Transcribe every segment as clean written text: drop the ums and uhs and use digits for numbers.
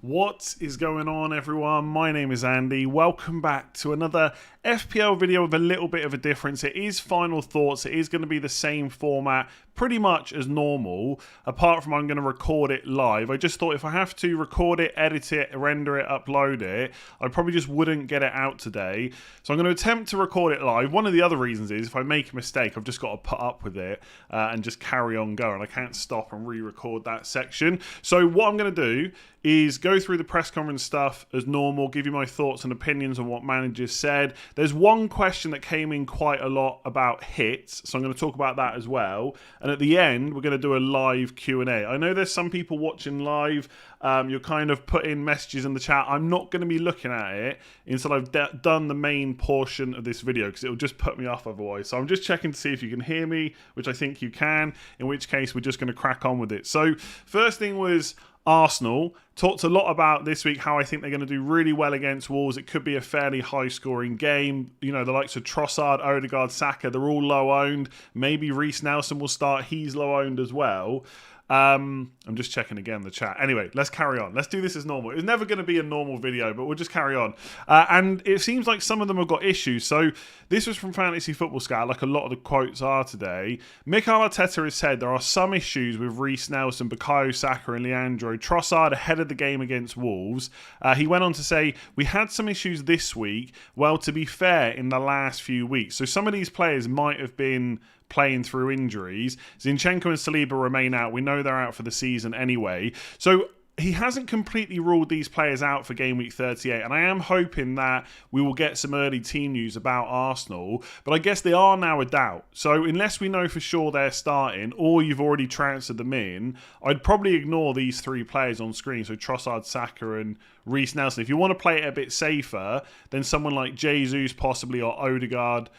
What is going on, everyone? My name is Andy. Welcome back to another FPL video with a little bit of a difference. It is final thoughts. It is going to be the same format pretty much as normal, apart from I'm going to record it live. I just thought if I have to record it, edit it, render it, upload it, I probably just wouldn't get it out today. So I'm going to attempt to record it live. One of the other reasons is if I make a mistake, I've just got to put up with it and just carry on going. I can't stop and re-record that section. So what I'm going to do is go through the press conference stuff as normal, give you my thoughts and opinions on what managers said. There's one question that came in quite a lot about hits, so I'm going to talk about that as well. And at the end, we're going to do a live Q&A. I know there's some people watching live. You're kind of putting messages in the chat. I'm not going to be looking at it until I've done the main portion of this video because it'll just put me off otherwise. So I'm just checking to see if you can hear me, which I think you can, in which case we're just going to crack on with it. So first thing was Arsenal. Talked a lot about this week how I think they're going to do really well against Wolves. It could be a fairly high-scoring game. You know, the likes of Trossard, Odegaard, Saka, they're all low-owned. Maybe Reece Nelson will start. He's low-owned as well. I'm just checking again the chat. Anyway, let's carry on. Let's do this as normal. It's never going to be a normal video, but we'll just carry on. And it seems like some of them have got issues. So this was from Fantasy Football Scout, like a lot of the quotes are today. Mikel Arteta has said there are some issues with Reece Nelson, Bukayo Saka and Leandro Trossard ahead of the game against Wolves. He went on to say, we had some issues this week. Well, to be fair, in the last few weeks. So some of these players might have been playing through injuries. Zinchenko and Saliba remain out. We know they're out for the season anyway. So he hasn't completely ruled these players out for game week 38, and I am hoping that we will get some early team news about Arsenal, but I guess they are now a doubt. So unless we know for sure they're starting, or you've already transferred them in, I'd probably ignore these three players on screen, so Trossard, Saka and Reece Nelson. If you want to play it a bit safer, then someone like Jesus possibly, or Odegaard,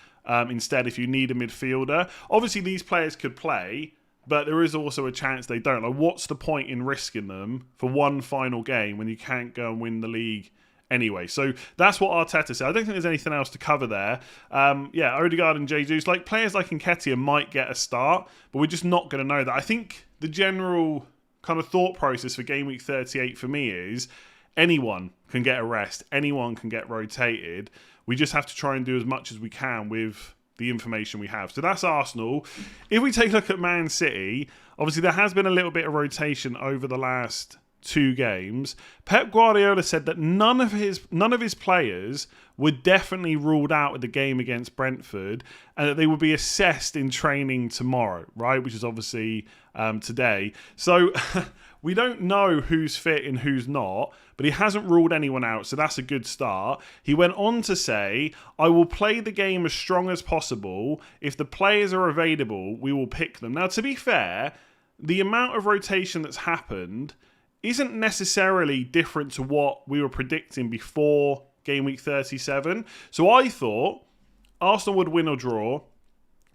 instead if you need a midfielder. Obviously these players could play, but there is also a chance they don't. Like, what's the point in risking them for one final game when you can't go and win the league anyway? So that's what Arteta said. I don't think there's anything else to cover there. Yeah, Odegaard and Jesus, like players like Nketiah might get a start, but we're just not going to know that. I think the general kind of thought process for game week 38 for me is anyone can get a rest, anyone can get rotated. We just have to try and do as much as we can with the information we have. So that's Arsenal. If we take a look at Man City, obviously there has been a little bit of rotation over the last two games. Pep Guardiola said that none of his players were definitely ruled out of the game against Brentford, and that they would be assessed in training tomorrow, right? Which is obviously today. So we don't know who's fit and who's not, but he hasn't ruled anyone out, so that's a good start. He went on to say, I will play the game as strong as possible. If the players are available, we will pick them. Now, to be fair, the amount of rotation that's happened isn't necessarily different to what we were predicting before game week 37. So I thought Arsenal would win or draw.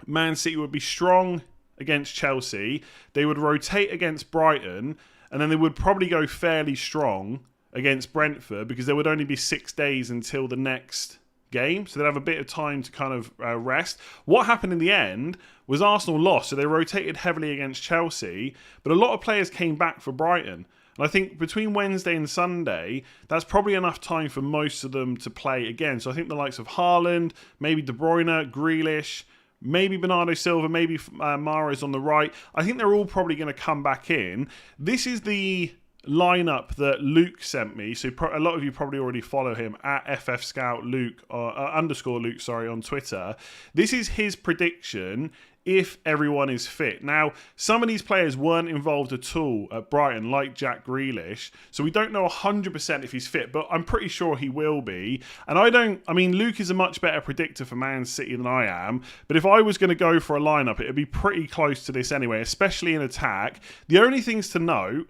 Man City would be strong against Chelsea. They would rotate against Brighton. And then they would probably go fairly strong against Brentford because there would only be 6 days until the next game. So they'd have a bit of time to kind of rest. What happened in the end was Arsenal lost. So they rotated heavily against Chelsea. But a lot of players came back for Brighton. And I think between Wednesday and Sunday, that's probably enough time for most of them to play again. So I think the likes of Haaland, maybe De Bruyne, Grealish, maybe Bernardo Silva, maybe Mahrez on the right. I think they're all probably going to come back in. This is the lineup that Luke sent me. So a lot of you probably already follow him at FF Scout Luke underscore Luke, sorry, on Twitter. This is his prediction if everyone is fit. Now, some of these players weren't involved at all at Brighton, like Jack Grealish, so we don't know 100% if he's fit, but I'm pretty sure he will be. And I mean, Luke is a much better predictor for Man City than I am, but if I was going to go for a lineup, it would be pretty close to this anyway, especially in attack. The only things to note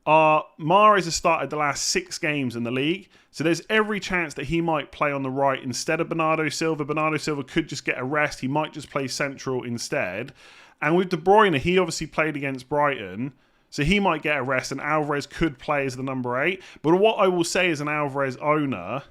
are Mahrez has started the last 6 games in the league, so there's every chance that he might play on the right instead of Bernardo Silva. Bernardo Silva could just get a rest. He might just play central instead. And with De Bruyne, he obviously played against Brighton, so he might get a rest, and Alvarez could play as the number 8. But what I will say as an Alvarez owner,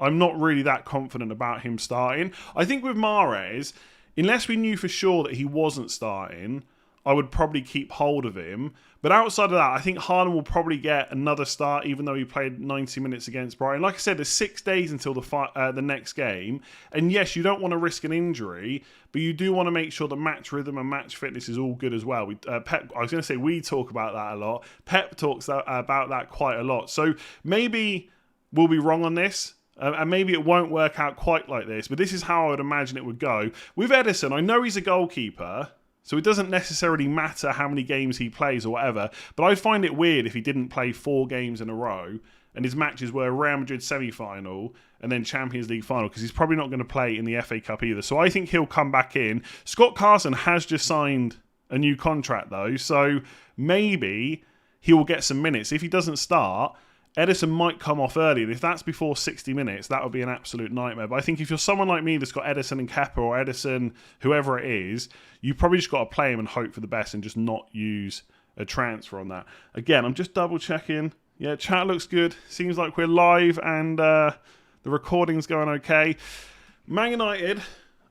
I'm not really that confident about him starting. I think with Mahrez, unless we knew for sure that he wasn't starting, I would probably keep hold of him. But outside of that, I think Haaland will probably get another start, even though he played 90 minutes against Brighton. Like I said, there's 6 days until the next game. And yes, you don't want to risk an injury, but you do want to make sure that match rhythm and match fitness is all good as well. Pep, I was going to say we talk about that a lot. Pep talks about that quite a lot. So maybe we'll be wrong on this. And maybe it won't work out quite like this, but this is how I would imagine it would go. With Ederson, I know he's a goalkeeper, so it doesn't necessarily matter how many games he plays or whatever, but I'd find it weird if he didn't play 4 games in a row and his matches were Real Madrid semi-final and then Champions League final, because he's probably not going to play in the FA Cup either. So I think he'll come back in. Scott Carson has just signed a new contract though, so maybe he will get some minutes. If he doesn't start, Ederson might come off early, and if that's before 60 minutes, that would be an absolute nightmare. But I think if you're someone like me that's got Ederson and Kepa, or Ederson, whoever it is, you probably just got to play him and hope for the best and just not use a transfer on that. Again, I'm just double checking. Yeah, chat looks good. Seems like we're live and the recording's going okay. Man United,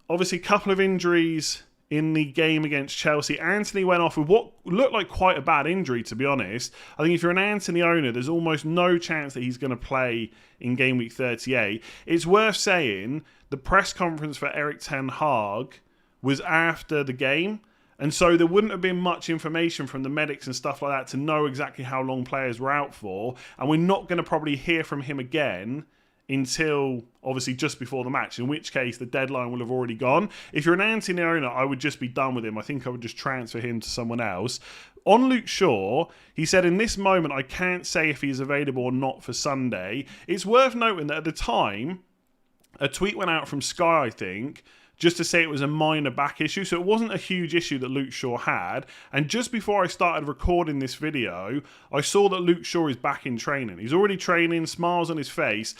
obviously a couple of injuries in the game against Chelsea. Anthony went off with what looked like quite a bad injury, to be honest. I think if you're an Anthony owner, there's almost no chance that he's going to play in game week 38. It's worth saying the press conference for Erik ten Hag was after the game, and so there wouldn't have been much information from the medics and stuff like that to know exactly how long players were out for, and we're not going to probably hear from him again until obviously just before the match, in which case the deadline will have already gone. If you're an Anthony owner, I would just be done with him. I think I would just transfer him to someone else. On Luke Shaw, he said, in this moment, I can't say if he's available or not for Sunday. It's worth noting that at the time, a tweet went out from Sky, I think, just to say it was a minor back issue. So it wasn't a huge issue that Luke Shaw had. And just before I started recording this video, I saw that Luke Shaw is back in training. He's already training, smiles on his face.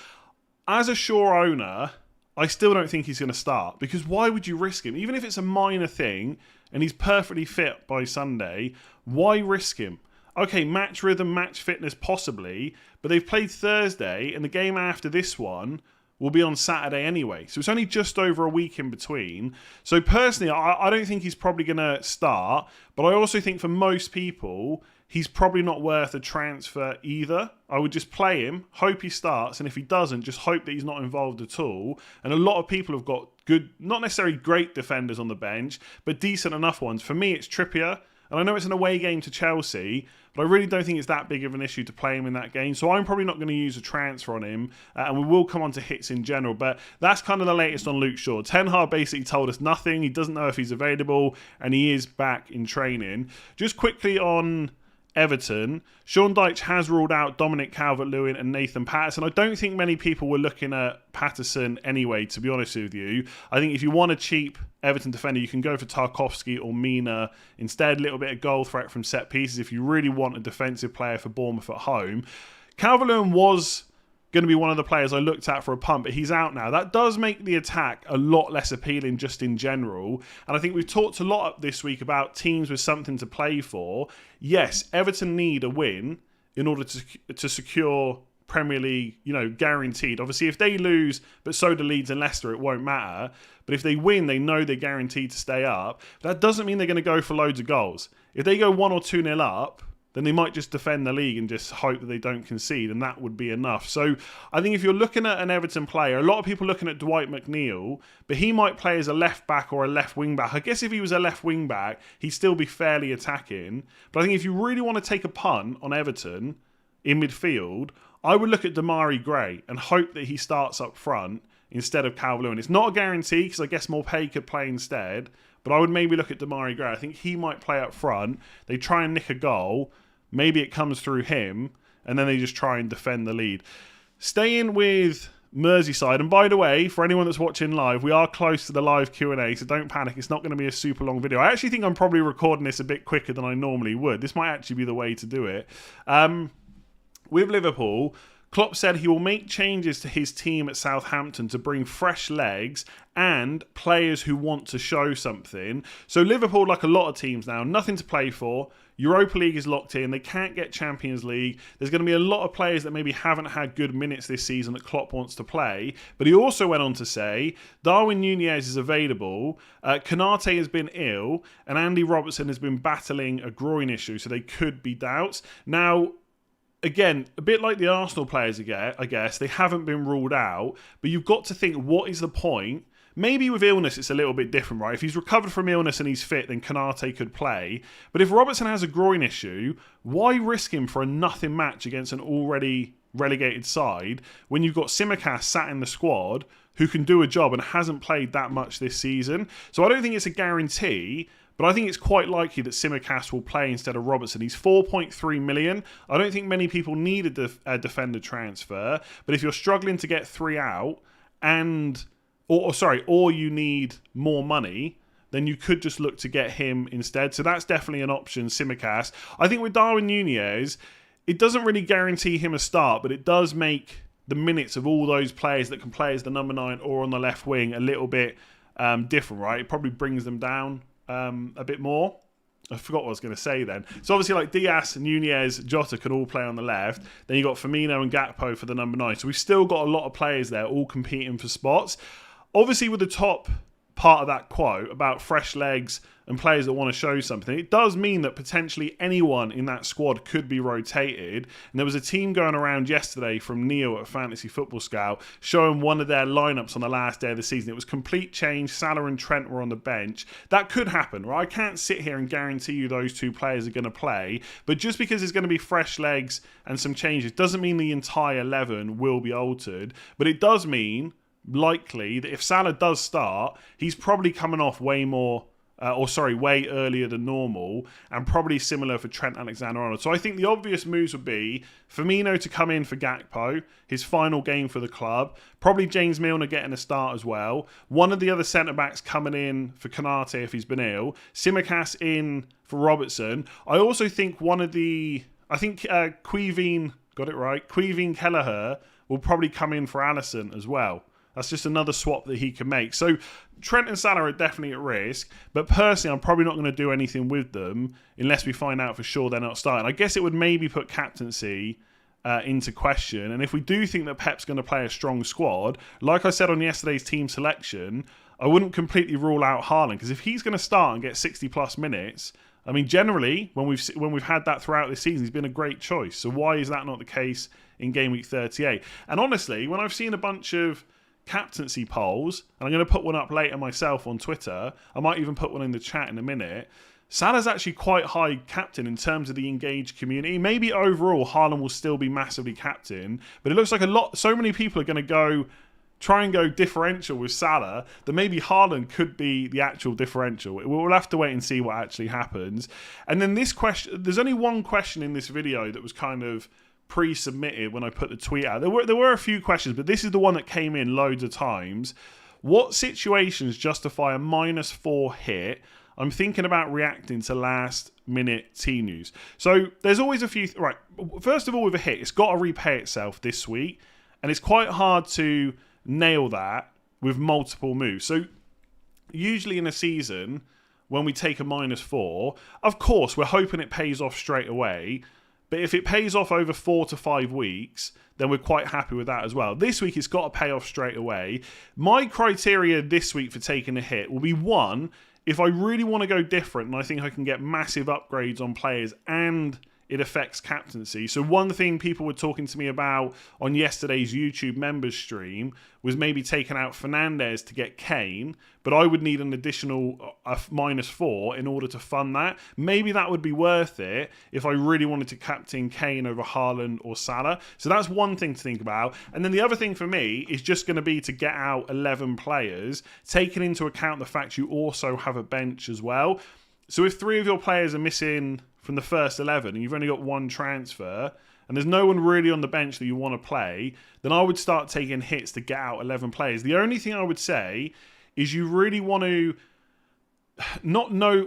As a Shaw owner, I still don't think he's going to start, because why would you risk him? Even if it's a minor thing and he's perfectly fit by Sunday, why risk him? Okay, match rhythm, match fitness possibly, but they've played Thursday and the game after this one will be on Saturday anyway. So it's only just over a week in between. So personally, I don't think he's probably going to start, but I also think for most people, he's probably not worth a transfer either. I would just play him, hope he starts, and if he doesn't, just hope that he's not involved at all. And a lot of people have got good, not necessarily great defenders on the bench, but decent enough ones. For me, it's Trippier. And I know it's an away game to Chelsea, but I really don't think it's that big of an issue to play him in that game. So I'm probably not going to use a transfer on him. And we will come on to hits in general. But that's kind of the latest on Luke Shaw. Ten Hag basically told us nothing. He doesn't know if he's available. And he is back in training. Just quickly on Everton, Sean Dyche has ruled out Dominic Calvert-Lewin and Nathan Patterson. I don't think many people were looking at Patterson anyway, to be honest with you. I think if you want a cheap Everton defender, you can go for Tarkowski or Mina instead. A little bit of goal threat from set pieces if you really want a defensive player for Bournemouth at home. Calvert-Lewin was going to be one of the players I looked at for a punt, but he's out now. That does make the attack a lot less appealing just in general. And I think we've talked a lot this week about teams with something to play for. Yes, Everton need a win in order to secure Premier League, guaranteed. Obviously, if they lose, but so do Leeds and Leicester, it won't matter. But if they win, they know they're guaranteed to stay up. That doesn't mean they're going to go for loads of goals. If they go 1 or 2-0 up, then they might just defend the league and just hope that they don't concede, and that would be enough. So I think if you're looking at an Everton player, a lot of people are looking at Dwight McNeil, but he might play as a left back or a left wing back. I guess if he was a left wing back, he'd still be fairly attacking. But I think if you really want to take a punt on Everton in midfield, I would look at Damari Gray and hope that he starts up front instead of Calvert-Lewin. It's not a guarantee, because I guess Morpay could play instead, but I would maybe look at Damari Gray. I think he might play up front. They try and nick a goal. Maybe it comes through him, and then they just try and defend the lead. Staying with Merseyside, and by the way, for anyone that's watching live, we are close to the live Q&A, so don't panic. It's not going to be a super long video. I actually think I'm probably recording this a bit quicker than I normally would. This might actually be the way to do it. With Liverpool, Klopp said he will make changes to his team at Southampton to bring fresh legs and players who want to show something. So Liverpool, like a lot of teams now, nothing to play for. Europa League is locked in. They can't get Champions League. There's going to be a lot of players that maybe haven't had good minutes this season that Klopp wants to play. But he also went on to say Darwin Núñez is available, Konate has been ill, and Andy Robertson has been battling a groin issue, so they could be doubts. Now, again, a bit like the Arsenal players, I guess, they haven't been ruled out, but you've got to think, what is the point? Maybe with illness it's a little bit different, right? If he's recovered from illness and he's fit, then Konate could play. But if Robertson has a groin issue, why risk him for a nothing match against an already relegated side when you've got Tsimikas sat in the squad who can do a job and hasn't played that much this season? So I don't think it's a guarantee, but I think it's quite likely that Tsimikas will play instead of Robertson. He's 4.3 million. I don't think many people need a defender transfer, but if you're struggling to get 3 out or you need more money, then you could just look to get him instead. So that's definitely an option, Tsimikas. I think with Darwin Núñez, it doesn't really guarantee him a start, but it does make the minutes of all those players that can play as the number 9 or on the left wing a little bit different, right? It probably brings them down a bit more. I forgot what I was going to say then. So obviously like Diaz, Núñez, Jota can all play on the left. Then you got Firmino and Gakpo for the number 9. So we've still got a lot of players there all competing for spots. Obviously with the top part of that quote about fresh legs and players that want to show something, it does mean that potentially anyone in that squad could be rotated. And there was a team going around yesterday from Neil at Fantasy Football Scout showing one of their lineups on the last day of the season. It was complete change. Salah and Trent were on the bench. That could happen, right? I can't sit here and guarantee you those 2 players are going to play, but just because there's going to be fresh legs and some changes doesn't mean the entire 11 will be altered. But it does mean likely that if Salah does start, he's probably coming off way earlier than normal, and probably similar for Trent Alexander-Arnold. So I think the obvious moves would be Firmino to come in for Gakpo, his final game for the club, probably James Milner getting a start as well, one of the other centre-backs coming in for Konate if he's been ill, Tsimikas in for Robertson. I also think Quiveen Kelleher will probably come in for Alisson as well. That's just another swap that he can make. So Trent and Salah are definitely at risk, but personally, I'm probably not going to do anything with them unless we find out for sure they're not starting. I guess it would maybe put captaincy into question. And if we do think that Pep's going to play a strong squad, like I said on yesterday's team selection, I wouldn't completely rule out Haaland, because if he's going to start and get 60 plus minutes, I mean, generally, when we've had that throughout this season, he's been a great choice. So why is that not the case in game week 38? And honestly, when I've seen a bunch of captaincy polls, and I'm going to put one up later myself on Twitter, I might even put one in the chat in a minute, Salah's actually quite high captain in terms of the engaged community. Maybe overall Haaland will still be massively captain, but it looks like so many people are going to try and go differential with Salah that maybe Haaland could be the actual differential. We'll have to wait and see what actually happens. And then this question, there's only one question in this video that was kind of pre-submitted when I put the tweet out. There were a few questions, but this is the one that came in loads of times. What situations justify a -4 hit? I'm thinking about reacting to last minute team news. So there's always a few... Right, first of all, with a hit, it's got to repay itself this week, and it's quite hard to nail that with multiple moves. So usually in a season, when we take a -4, of course, we're hoping it pays off straight away. But if it pays off over 4 to 5 weeks, then we're quite happy with that as well. This week, it's got to pay off straight away. My criteria this week for taking a hit will be, 1, if I really want to go different and I think I can get massive upgrades on players and it affects captaincy. So one thing people were talking to me about on yesterday's YouTube members stream was maybe taking out Fernandes to get Kane, but I would need an additional -4 in order to fund that. Maybe that would be worth it if I really wanted to captain Kane over Haaland or Salah. So that's one thing to think about. And then the other thing for me is just going to be to get out 11 players, taking into account the fact you also have a bench as well. So if 3 of your players are missing from the first 11 and you've only got 1 transfer and there's no one really on the bench that you want to play, then I would start taking hits to get out 11 players. The only thing I would say is you really want to not know,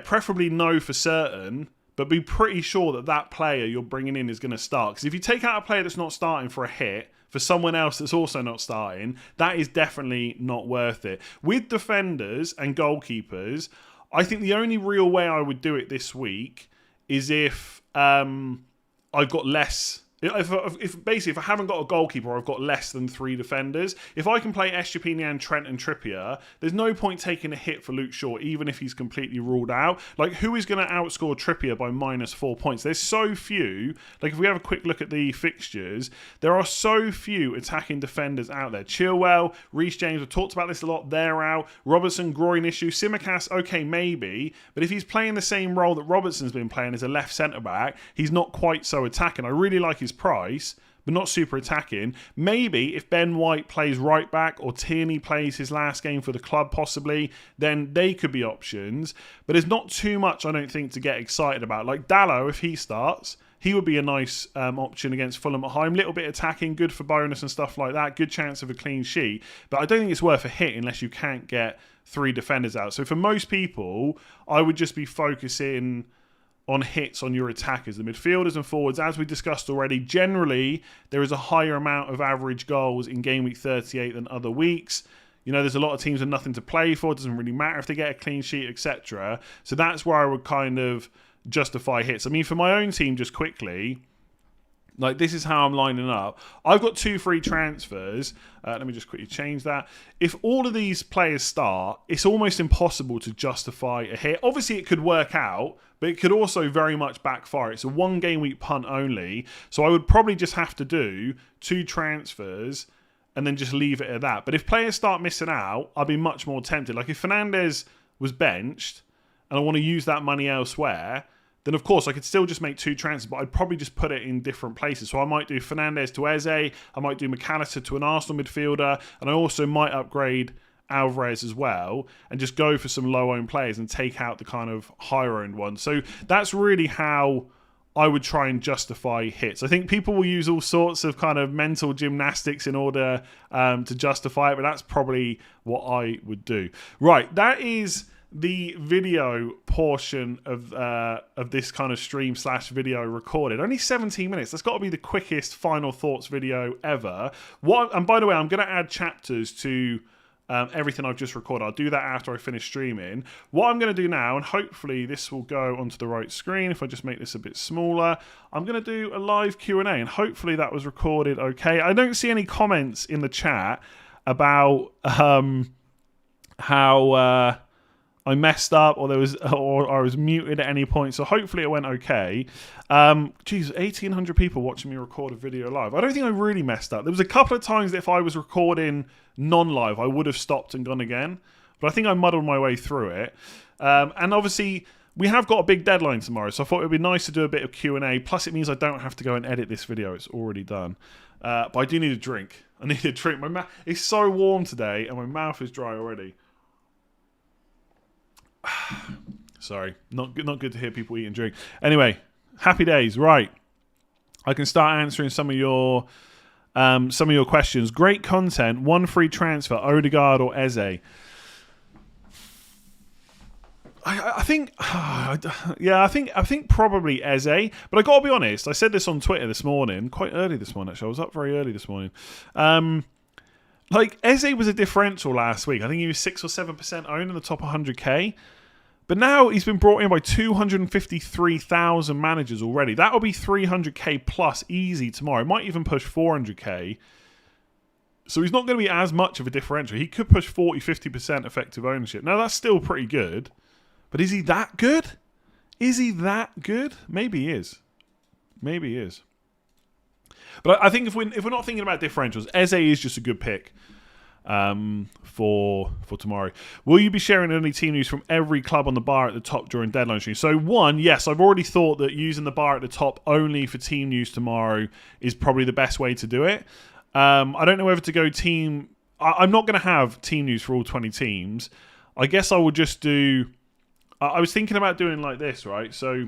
preferably know for certain, but be pretty sure that that player you're bringing in is going to start. Because if you take out a player that's not starting for a hit, for someone else that's also not starting, that is definitely not worth it. With defenders and goalkeepers, I think the only real way I would do it this week is if I've got less. If I haven't got a goalkeeper, I've got less than 3 defenders. If I can play Estupiñán, Trent and Trippier, there's no point taking a hit for Luke Shaw, even if he's completely ruled out. Like, who is going to outscore Trippier by -4 points? There's so few. Like, if we have a quick look at the fixtures, there are so few attacking defenders out there. Chilwell, Reece James, we've talked about this a lot, they're out. Robertson, groin issue. Tsimikas, okay, maybe. But if he's playing the same role that Robertson's been playing as a left centre-back, he's not quite so attacking. I really like his price, but not super attacking. Maybe if Ben White plays right back or Tierney plays his last game for the club possibly, then they could be options. But there's not too much, I don't think, to get excited about. Like Dalot, if he starts, he would be a nice option against Fulham at home. Little bit attacking, good for bonus and stuff like that. Good chance of a clean sheet. But I don't think it's worth a hit unless you can't get 3 defenders out. So for most people, I would just be focusing on hits on your attackers. The midfielders and forwards, as we discussed already, generally there is a higher amount of average goals in game week 38 than other weeks. You know, there's a lot of teams with nothing to play for. It doesn't really matter if they get a clean sheet, etc. So that's where I would kind of justify hits. I mean, for my own team, just quickly, like, this is how I'm lining up. I've got 2 free transfers. Let me just quickly change that. If all of these players start, it's almost impossible to justify a hit. Obviously, it could work out, but it could also very much backfire. It's a 1 game week punt only. So I would probably just have to do 2 transfers and then just leave it at that. But if players start missing out, I'd be much more tempted. Like, if Fernandes was benched and I want to use that money elsewhere, then of course I could still just make 2 transfers, but I'd probably just put it in different places. So I might do Fernandes to Eze, I might do McAllister to an Arsenal midfielder, and I also might upgrade Alvarez as well, and just go for some low-owned players and take out the kind of higher-owned ones. So that's really how I would try and justify hits. I think people will use all sorts of kind of mental gymnastics in order to justify it, but that's probably what I would do. Right, that is the video portion of this kind of stream / video recorded. Only 17 minutes. That's got to be the quickest final thoughts video ever. And by the way, I'm going to add chapters to everything I've just recorded. I'll do that after I finish streaming. What I'm going to do now, and hopefully this will go onto the right screen if I just make this a bit smaller, I'm going to do a live Q&A, and hopefully that was recorded okay. I don't see any comments in the chat about how I messed up or I was muted at any point, so hopefully it went okay. Geez, 1,800 people watching me record a video live. I don't think I really messed up. There was a couple of times that if I was recording non-live, I would have stopped and gone again, but I think I muddled my way through it. And obviously, we have got a big deadline tomorrow, so I thought it would be nice to do a bit of Q&A. Plus, it means I don't have to go and edit this video. It's already done. But I do need a drink. I need a drink. It's so warm today, and my mouth is dry already. Sorry, not good to hear people eat and drink. Anyway, happy days. Right, I can start answering some of your questions. Great content. 1 free transfer, Odegaard or Eze. I think probably Eze. But I got to be honest. I said this on Twitter this morning, quite early this morning. Actually, I was up very early this morning. Like, Eze was a differential last week. I think he was 6 or 7% owned in the top 100k. But now he's been brought in by 253,000 managers already. That'll be 300k plus easy tomorrow. It might even push 400k. So he's not going to be as much of a differential. He could push 40-50% effective ownership. Now, that's still pretty good. But is he that good? Is he that good? Maybe he is. Maybe he is. But I think if we're not thinking about differentials, Eze is just a good pick for tomorrow. Will you be sharing any team news from every club on the bar at the top during deadline stream? So yes, I've already thought that using the bar at the top only for team news tomorrow is probably the best way to do it. I don't know whether to go team... I'm not going to have team news for all 20 teams. I guess I will just do... I was thinking about doing like this, right? So...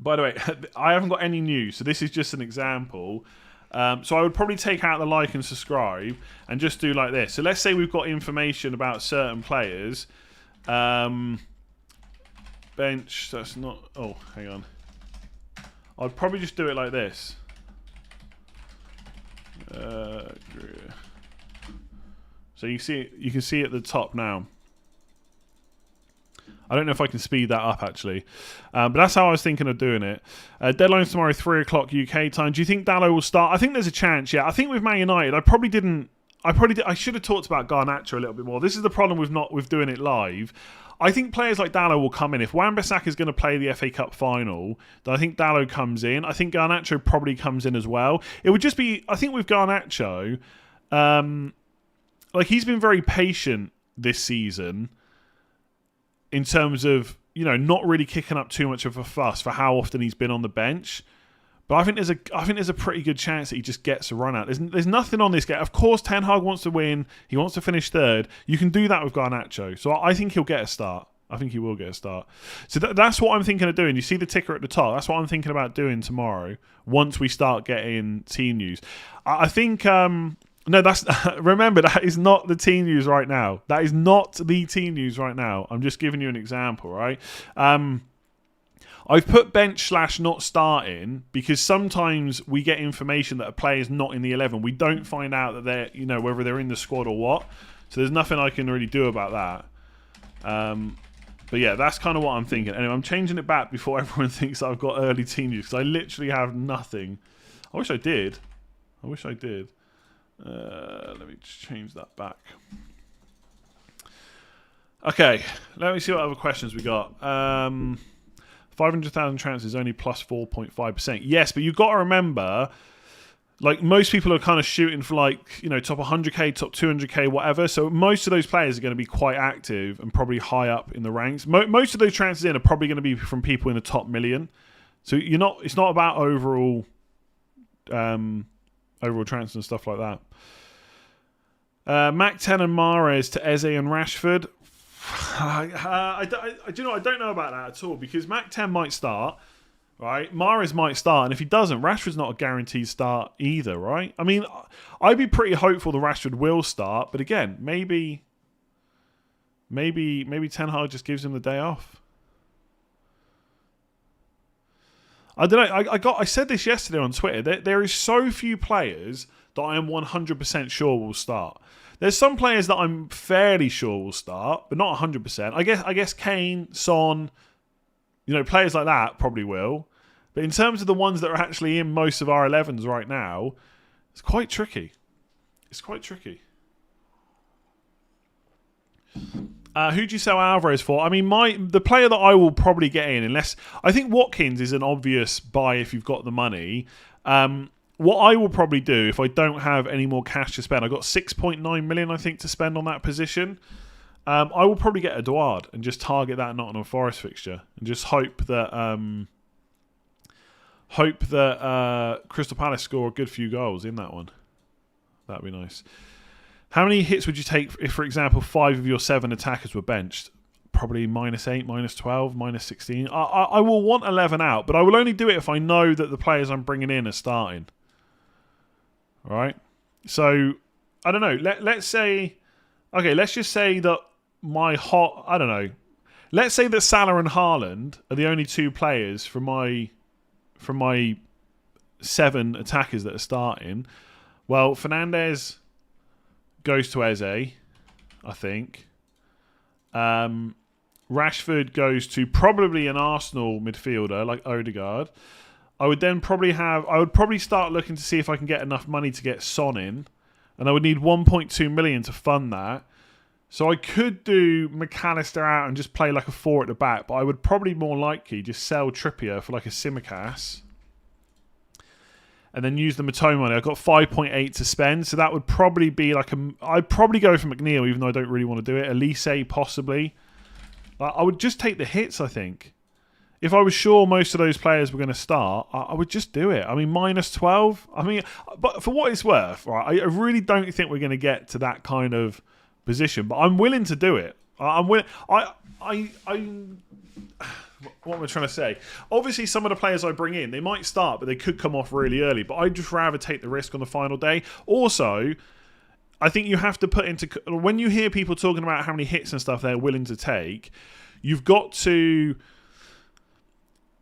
By the way, I haven't got any news, so this is just an example. So I would probably take out the like and subscribe and just do like this. So let's say we've got information about certain players. bench. That's not... Oh, hang on. I'd probably just do it like this. So you can see at the top now. I don't know if I can speed that up actually, but that's how I was thinking of doing it. Deadline's tomorrow, 3 o'clock UK time. Do you think Dalot will start? I think there's a chance. Yeah, I think with Man United, I should have talked about Garnacho a little bit more. This is the problem with doing it live. I think players like Dalot will come in. If Wan-Bissaka is going to play the FA Cup final, then I think Dalot comes in. I think Garnacho probably comes in as well. It would just be, I think with Garnacho, like he's been very patient this season in terms of, you know, not really kicking up too much of a fuss for how often he's been on the bench. But I think there's a pretty good chance that he just gets a run out. There's nothing on this game. Of course, Ten Hag wants to win. He wants to finish third. You can do that with Garnacho. So I think he'll get a start. I think he will get a start. So that's what I'm thinking of doing. You see the ticker at the top. That's what I'm thinking about doing tomorrow once we start getting team news. I think... No, that's remember, that is not the team news right now. That is not the team news right now. I'm just giving you an example, right? I've put bench / not starting because sometimes we get information that a player is not in the 11. We don't find out that they're, you know, whether they're in the squad or what. So there's nothing I can really do about that. But yeah, that's kind of what I'm thinking. Anyway, I'm changing it back before everyone thinks I've got early team news because I literally have nothing. I wish I did. Let me just change that back. Okay, let me see what other questions we got. 500,000 transfers only plus 4.5%. Yes, but you've got to remember, like most people are kind of shooting for like, you know, top 100k, top 200k, whatever. So most of those players are going to be quite active and probably high up in the ranks. Most of those transfers in are probably going to be from people in the top million. So it's not about overall transfers and stuff like that. Mac 10 and Mahrez to Eze and Rashford. I don't know about that at all because Mac 10 might start, right? Mahrez might start, and if he doesn't, Rashford's not a guaranteed start either, right? I mean, I'd be pretty hopeful that Rashford will start, but again, maybe Ten Hag just gives him the day off. I don't know. I said this yesterday on Twitter. There is so few players that I am 100% sure will start. There's some players that I'm fairly sure will start, but not 100%. I guess Kane, Son, you know, players like that probably will. But in terms of the ones that are actually in most of our 11s right now, it's quite tricky. Who'd you sell Alvarez for? I mean, the player that I will probably get in, unless... I think Watkins is an obvious buy if you've got the money. What I will probably do if I don't have any more cash to spend, I've got 6.9 million, I think, to spend on that position. I will probably get Edouard and just target that Nottingham Forest fixture and just hope that Crystal Palace score a good few goals in that one. That'd be nice. How many hits would you take if, for example, 5 of your 7 attackers were benched? Probably -8, -12, -16. I will want 11 out, but I will only do it if I know that the players I'm bringing in are starting. Right? So, I don't know. Let's say... Okay, let's just say that I don't know. Let's say that Salah and Haaland are the only 2 players from my 7 attackers that are starting. Well, Fernandes goes to Eze, I think. Rashford goes to probably an Arsenal midfielder like Odegaard. I would probably start looking to see if I can get enough money to get Son in, and I would need 1.2 million to fund that. So I could do McAllister out and just play like a 4 at the back, but I would probably more likely just sell Trippier for like a Simicast and then use the Matoma money. I've got 5.8 to spend, so that would probably be like I'd probably go for McNeil, even though I don't really want to do it. Elise, possibly. I would just take the hits, I think. If I was sure most of those players were going to start, I would just do it. I mean, -12. I mean, but for what it's worth, right? I really don't think we're going to get to that kind of position, but I'm willing to do it. I'm willing. What am I trying to say? Obviously, some of the players I bring in, they might start, but they could come off really early. But I'd just rather take the risk on the final day. Also, I think you have to put into... When you hear people talking about how many hits and stuff they're willing to take, you've got to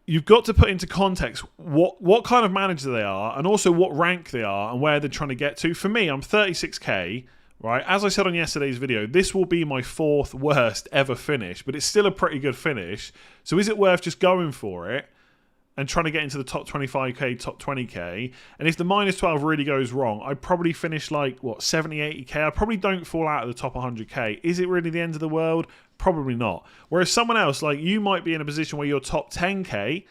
you've got to put into context what kind of manager they are and also what rank they are and where they're trying to get to. For me, I'm 36k, right? As I said on yesterday's video, this will be my 4th worst ever finish, but it's still a pretty good finish. So is it worth just going for it and trying to get into the top 25k, top 20k? And if the minus 12 really goes wrong, I'd probably finish like, 70, 80k. I probably don't fall out of the top 100k. Is it really the end of the world? Probably not. Whereas someone else, like you might be in a position where you're top 10k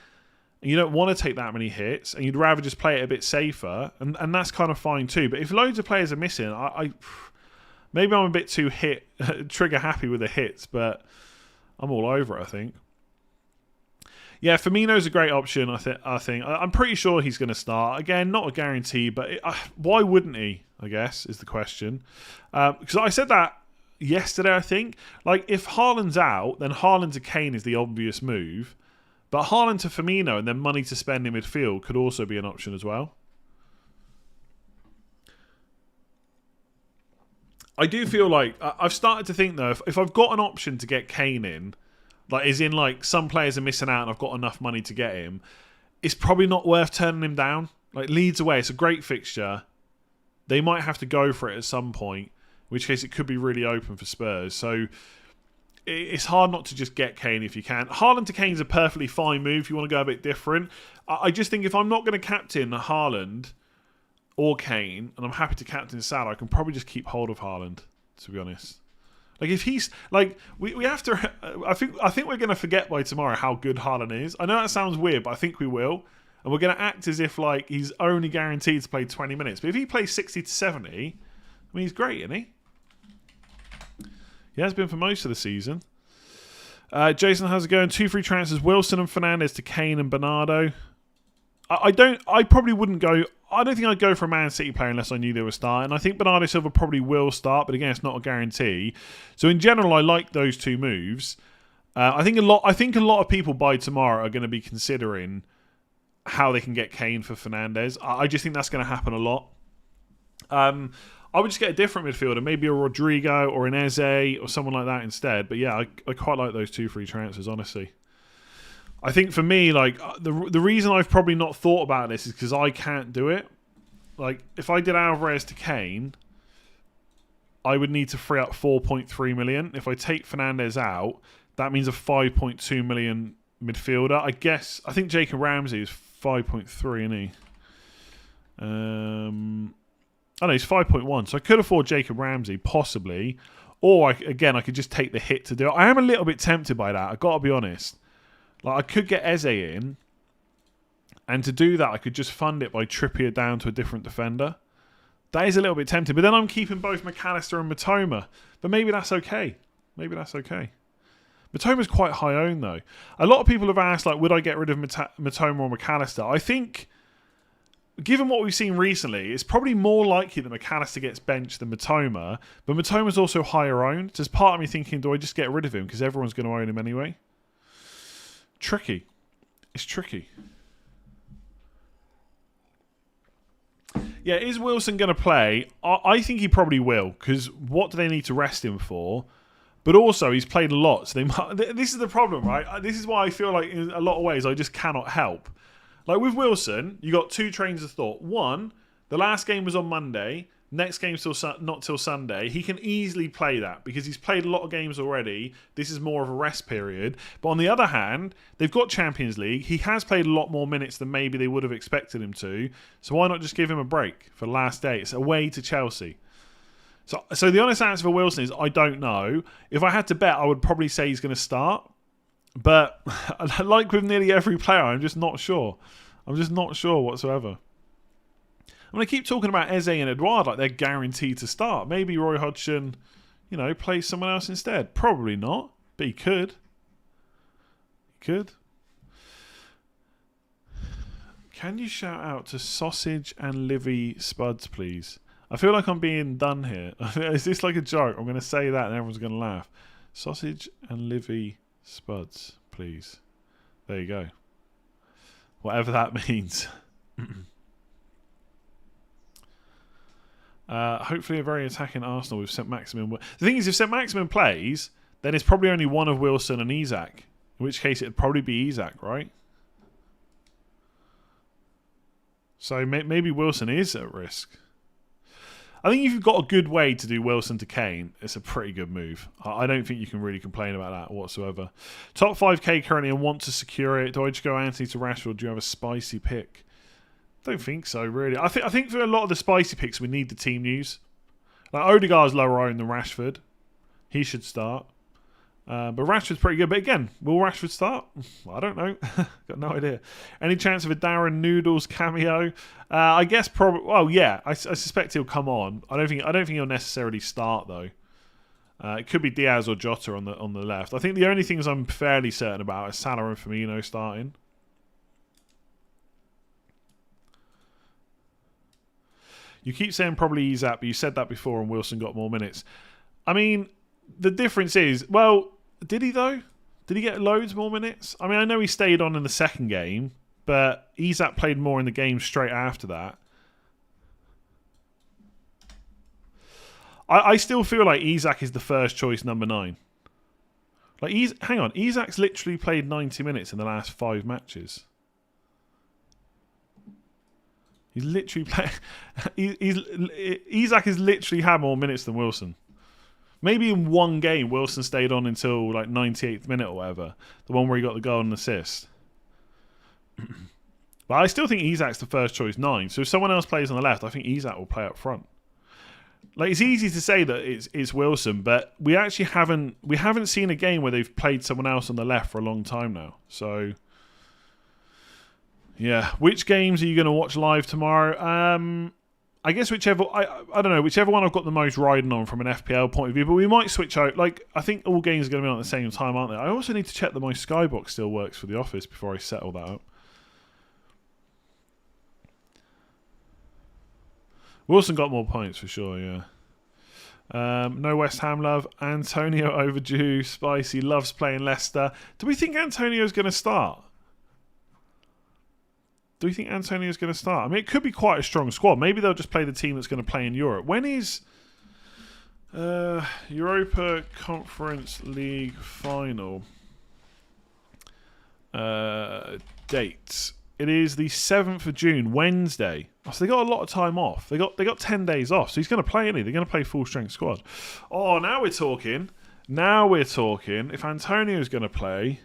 and you don't want to take that many hits and you'd rather just play it a bit safer, and that's kind of fine too. But if loads of players are missing, maybe I'm a bit too trigger happy with the hits, but I'm all over it, I think. Yeah, Firmino's a great option, I think. I'm pretty sure he's going to start. Again, not a guarantee, but why wouldn't he, I guess, is the question. Because I said that yesterday, I think. Like, if Haaland's out, then Haaland to Kane is the obvious move. But Haaland to Firmino and then money to spend in midfield could also be an option as well. I do feel like I've started to think, though, if I've got an option to get Kane in, like, as in, like, some players are missing out and I've got enough money to get him, it's probably not worth turning him down. Like, Leeds away, it's a great fixture. They might have to go for it at some point, in which case it could be really open for Spurs. So it's hard not to just get Kane if you can. Haaland to Kane's a perfectly fine move if you want to go a bit different. I just think if I'm not going to captain Haaland or Kane, and I'm happy to captain Salah, I can probably just keep hold of Haaland, to be honest. Like, if he's like, we have to. I think we're going to forget by tomorrow how good Haaland is. I know that sounds weird, but I think we will, and we're going to act as if like he's only guaranteed to play 20 minutes. But if he plays 60 to 70, I mean, he's great, isn't he? He has been for most of the season. Jason, how's it going? 2 free transfers: Wilson and Fernandes to Kane and Bernardo. I probably wouldn't go. I don't think I'd go for a Man City player unless I knew they were starting. I think Bernardo Silva probably will start, but again, it's not a guarantee. So in general, I like those 2 moves. I think a lot of people by tomorrow are going to be considering how they can get Kane for Fernandes. I just think that's going to happen a lot. I would just get a different midfielder, maybe a Rodrigo or an Eze or someone like that instead. But yeah, I quite like those 2 free transfers, honestly. I think for me, like, the reason I've probably not thought about this is because I can't do it. Like, if I did Alvarez to Kane, I would need to free up 4.3 million. If I take Fernandes out, that means a 5.2 million midfielder. I think Jacob Ramsey is 5.3, isn't he? Oh no, he's 5.1. So I could afford Jacob Ramsey, possibly. Or, I could just take the hit to do it. I am a little bit tempted by that, I've got to be honest. Like, I could get Eze in, and to do that, I could just fund it by Trippier down to a different defender. That is a little bit tempting, but then I'm keeping both McAllister and Matoma. But maybe that's okay. Matoma's quite high owned, though. A lot of people have asked, like, would I get rid of Matoma or McAllister? I think, given what we've seen recently, it's probably more likely that McAllister gets benched than Matoma, but Matoma's also higher owned. So there's part of me thinking, do I just get rid of him? Because everyone's going to own him anyway. Tricky. It's tricky. Yeah, is Wilson going to play? I think he probably will, because what do they need to rest him for? But also, he's played a lot, so this is the problem, right? This is why I feel like, in a lot of ways, I just cannot help. Like, with Wilson, you got 2 trains of thought. One, the last game was on Monday. Next game's not till Sunday. He can easily play that because he's played a lot of games already. This is more of a rest period. But on the other hand, they've got Champions League. He has played a lot more minutes than maybe they would have expected him to. So why not just give him a break for last day? It's away to Chelsea. So the honest answer for Wilson is I don't know. If I had to bet, I would probably say he's going to start. But like with nearly every player, I'm just not sure. I'm just not sure whatsoever. I'm going to keep talking about Eze and Edouard like they're guaranteed to start. Maybe Roy Hodgson, plays someone else instead. Probably not, but he could. Can you shout out to Sausage and Livy Spuds, please? I feel like I'm being done here. Is this like a joke? I'm going to say that and everyone's going to laugh. Sausage and Livy Spuds, please. There you go. Whatever that means. Hopefully a very attacking Arsenal with St. Maximin. The thing is, if St. Maximin plays, then it's probably only one of Wilson and Isak. In which case, it'd probably be Isak, right? So maybe Wilson is at risk. I think if you've got a good way to do Wilson to Kane, it's a pretty good move. I don't think you can really complain about that whatsoever. Top 5k currently and want to secure it. Do I just go Anthony to Rashford? Do you have a spicy pick? Don't think so, really. I think for a lot of the spicy picks, we need the team news. Like Odegaard's lower owned than Rashford. He should start. But Rashford's pretty good. But again, will Rashford start? I don't know. Got no idea. Any chance of a Davern Noodles cameo? I guess probably. Well, yeah. I suspect he'll come on. I don't think he'll necessarily start though. It could be Diaz or Jota on the left. I think the only things I'm fairly certain about are Salah and Firmino starting. You keep saying probably Isak, but you said that before, and Wilson got more minutes. I mean, the difference is, well, did he though? Did he get loads more minutes? I mean, I know he stayed on in the second game, but Isak played more in the game straight after that. I still feel like Isak is the first choice number 9. Like, hang on, Isak's literally played 90 minutes in the last 5 matches. He's literally playing. Isak has literally had more minutes than Wilson. Maybe in one game, Wilson stayed on until like 98th minute or whatever. The one where he got the goal and assist. But I still think Isak's the first choice 9. So if someone else plays on the left, I think Isak will play up front. Like, it's easy to say that it's Wilson, but we actually haven't seen a game where they've played someone else on the left for a long time now. So yeah, which games are you going to watch live tomorrow? I guess whichever one I've got the most riding on from an FPL point of view. But we might switch out. Like, I think all games are going to be on at the same time, aren't they? I also need to check that my Skybox still works for the office before I set all that up. Wilson got more points for sure, yeah. No West Ham love. Antonio overdue. Spicy loves playing Leicester. Do we think Antonio's going to start? Do we think Antonio's going to start? I mean, it could be quite a strong squad. Maybe they'll just play the team that's going to play in Europe. When is Europa Conference League final date? It is the 7th of June, Wednesday. Oh, so they got a lot of time off. They got 10 days off. So he's going to play, isn't he? They're going to play full strength squad. Oh, now we're talking. If Antonio's going to play,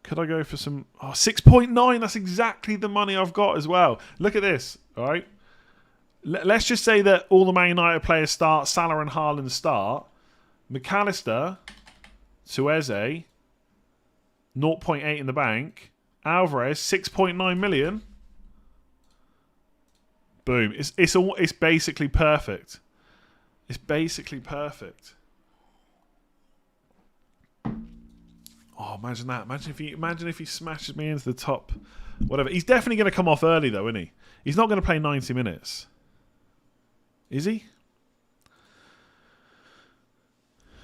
could I go for some... Oh, 6.9. That's exactly the money I've got as well. Look at this. All right. Let's just say that all the Man United players start. Salah and Haaland start. McAllister, Sueze, 0.8 in the bank. Alvarez, 6.9 million. Boom. It's basically perfect. It's basically perfect. Oh, imagine that. Imagine if he smashes me into the top. Whatever. He's definitely going to come off early, though, isn't he? He's not going to play 90 minutes. Is he?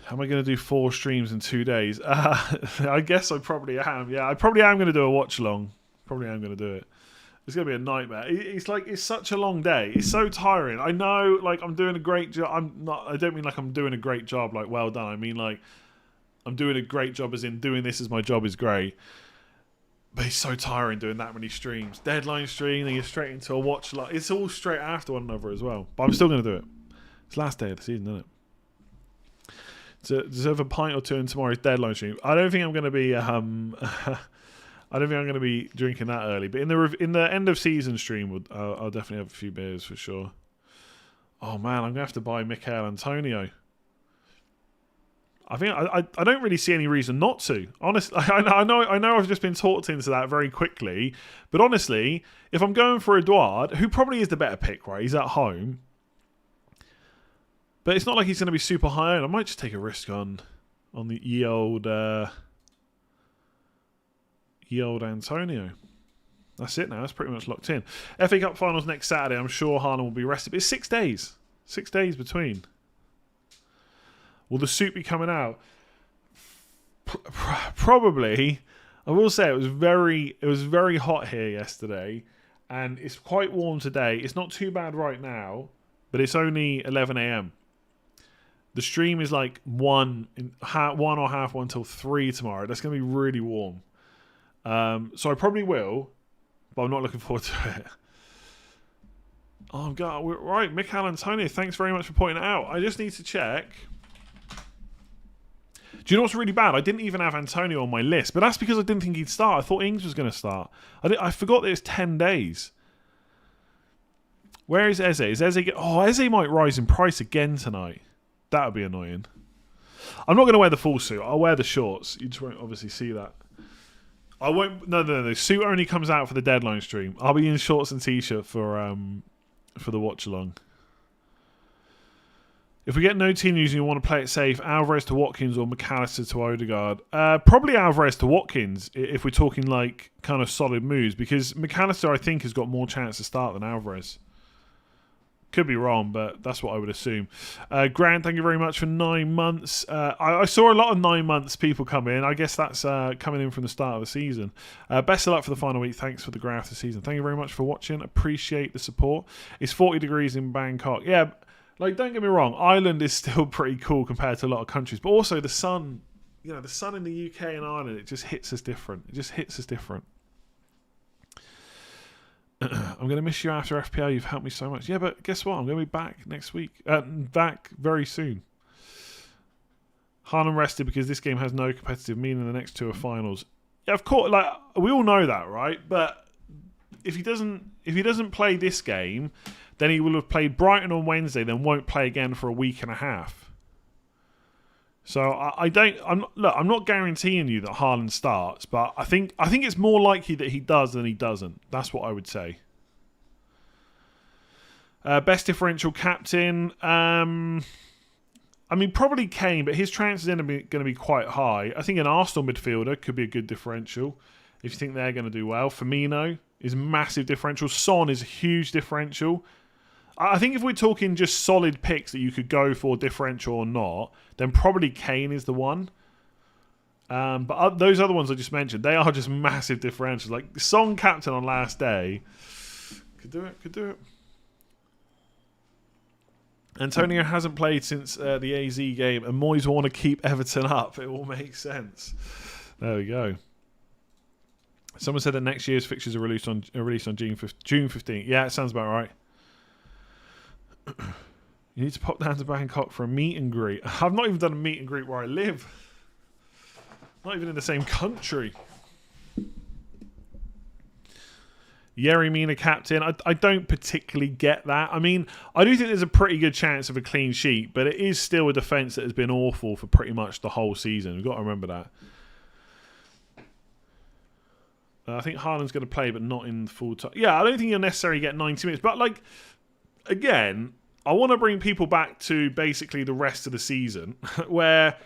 How am I going to do 4 streams in 2 days? I guess I probably am. Yeah, I probably am going to do a watch along. Probably am going to do it. It's going to be a nightmare. It's such a long day. It's so tiring. I know, like, I'm doing a great job. I don't mean like I'm doing a great job, like, well done. I mean, like, I'm doing a great job as in doing this as my job is great. But it's so tiring doing that many streams. Deadline stream, then you're straight into a watch. Like, it's all straight after one another as well. But I'm still going to do it. It's the last day of the season, isn't it? To deserve a pint or two in tomorrow's deadline stream. I don't think I'm going to be. I don't think I'm going to be drinking that early. But in the end of season stream, I'll definitely have a few beers for sure. Oh man, I'm going to have to buy Mikel Antonio. I think I don't really see any reason not to. Honestly, I know I've just been talked into that very quickly. But honestly, if I'm going for Eduard, who probably is the better pick, right? He's at home. But it's not like he's going to be super high owned. I might just take a risk on the ye old Antonio. That's it now. That's pretty much locked in. FA Cup finals next Saturday. I'm sure Haaland will be rested. But it's 6 days. 6 days between. Will the suit be coming out? Probably. I will say it was very hot here yesterday, and it's quite warm today. It's not too bad right now, but it's only 11 a.m. The stream is like 1 or half 1 till 3 tomorrow. That's going to be really warm. So I probably will. but I'm not looking forward to it. Oh, God, right, Mikel Antonio, thanks very much for pointing it out. I just need to check. Do you know what's really bad? I didn't even have Antonio on my list, but that's because I didn't think he'd start. I thought Ings was going to start. I forgot that it's 10 days. Where is Eze? Is Eze... Oh, Eze might rise in price again tonight. That would be annoying. I'm not going to wear the full suit. I'll wear the shorts. You just won't obviously see that. I won't... No. Suit only comes out for the deadline stream. I'll be in shorts and t-shirt for the watch-along. If we get no team news and you want to play it safe, Alvarez to Watkins or McAllister to Odegaard? Probably Alvarez to Watkins if we're talking like kind of solid moves, because McAllister I think has got more chance to start than Alvarez. Could be wrong, but that's what I would assume. Grant, thank you very much for 9 months. I saw a lot of 9 months people come in. I guess that's coming in from the start of the season. Best of luck for the final week. Thanks for the graph this season. Thank you very much for watching. Appreciate the support. It's 40 degrees in Bangkok. Yeah, like, don't get me wrong, Ireland is still pretty cool compared to a lot of countries, but also the sun, you know, the sun in the UK and Ireland, it just hits us different. I'm going to miss you after FPL. You've helped me so much. Yeah, but guess what? I'm going to be back next week. Back very soon. Haaland rested because this game has no competitive meaning. The next two are finals. Yeah, of course. Like, we all know that, right? But if he doesn't play this game, then he will have played Brighton on Wednesday, then won't play again for a week and a half. So I'm not guaranteeing you that Haaland starts, but I think it's more likely that he does than he doesn't. That's what I would say. Best differential captain. I mean, probably Kane, but his chances are going to be quite high. I think an Arsenal midfielder could be a good differential if you think they're going to do well. Firmino is massive differential. Son is a huge differential. I think if we're talking just solid picks that you could go for differential or not, then probably Kane is the one. But those other ones I just mentioned, they are just massive differentials. Like Son captain on last day, could do it. Antonio hasn't played since the AZ game, and Moyes want to keep Everton up. It all makes sense. There we go. Someone said that next year's fixtures are released on June 15th. Yeah, it sounds about right. You need to pop down to Bangkok for a meet and greet. I've not even done a meet and greet where I live. Not even in the same country. Yerry Mina captain. I don't particularly get that. I mean, I do think there's a pretty good chance of a clean sheet, but it is still a defence that has been awful for pretty much the whole season. We've got to remember that. I think Haaland's going to play, but not in full time. Yeah, I don't think you'll necessarily get 90 minutes. But, like, again, I want to bring people back to basically the rest of the season where,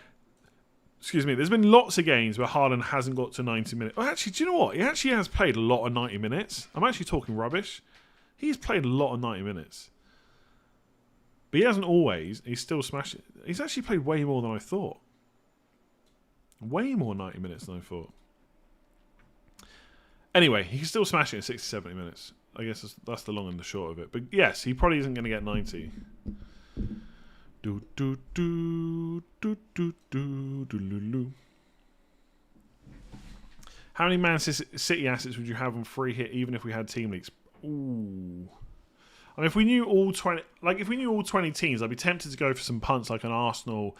there's been lots of games where Haaland hasn't got to 90 minutes. Oh, actually, do you know what? He actually has played a lot of 90 minutes. I'm actually talking rubbish. He's played a lot of 90 minutes. But he hasn't always. He's still smashing. He's actually played way more than I thought. Way more 90 minutes than I thought. Anyway, he can still smash it in 60, 70 minutes. I guess that's the long and the short of it. But yes, he probably isn't going to get 90. How many Man City assets would you have on free hit even if we had team leaks? Ooh. I mean, if we knew all 20 teams, I'd be tempted to go for some punts like an Arsenal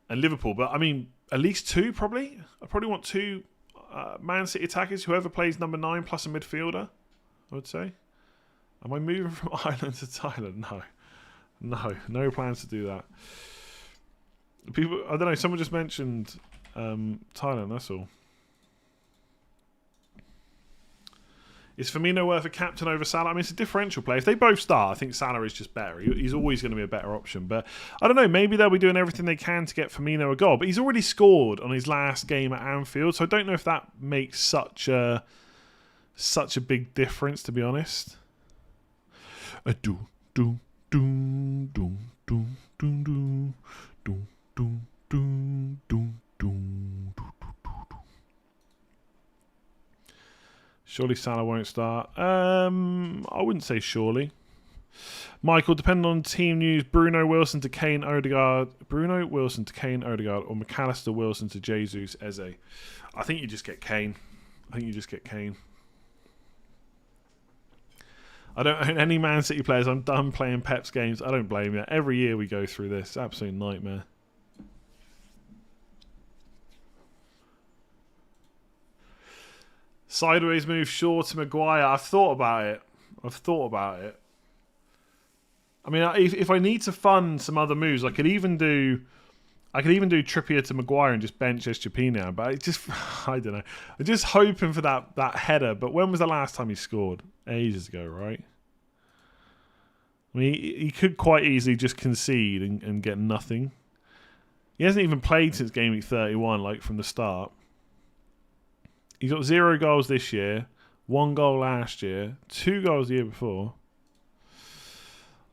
and Liverpool. But I mean, at least two probably. I probably want two Man City attackers, whoever plays number 9 plus a midfielder, I would say. Am I moving from Ireland to Thailand? No plans to do that. People, I don't know, someone just mentioned Thailand, that's all. Is Firmino worth a captain over Salah? I mean, it's a differential play. If they both start, I think Salah is just better. He's always going to be a better option. But I don't know, maybe they'll be doing everything they can to get Firmino a goal. But he's already scored on his last game at Anfield, so I don't know if that makes such a big difference, to be honest. Surely Salah won't start. I wouldn't say surely. Michael, depending on team news, Bruno Wilson to Kane Odegaard. Bruno Wilson to Kane Odegaard or McAllister Wilson to Jesus Eze. I think you just get Kane. I don't own any Man City players. I'm done playing Pep's games. I don't blame you. Every year we go through this. Absolute nightmare. Sideways move, Shaw to Maguire. I've thought about it. I mean, if I need to fund some other moves, I could even do Trippier to Maguire and just bench Estupinian. But I don't know. I'm just hoping for that header. But when was the last time he scored? Ages ago, right? I mean, he could quite easily just concede and get nothing. He hasn't even played since Gameweek 31, like from the start. He's got 0 goals this year, 1 goal last year, 2 goals the year before.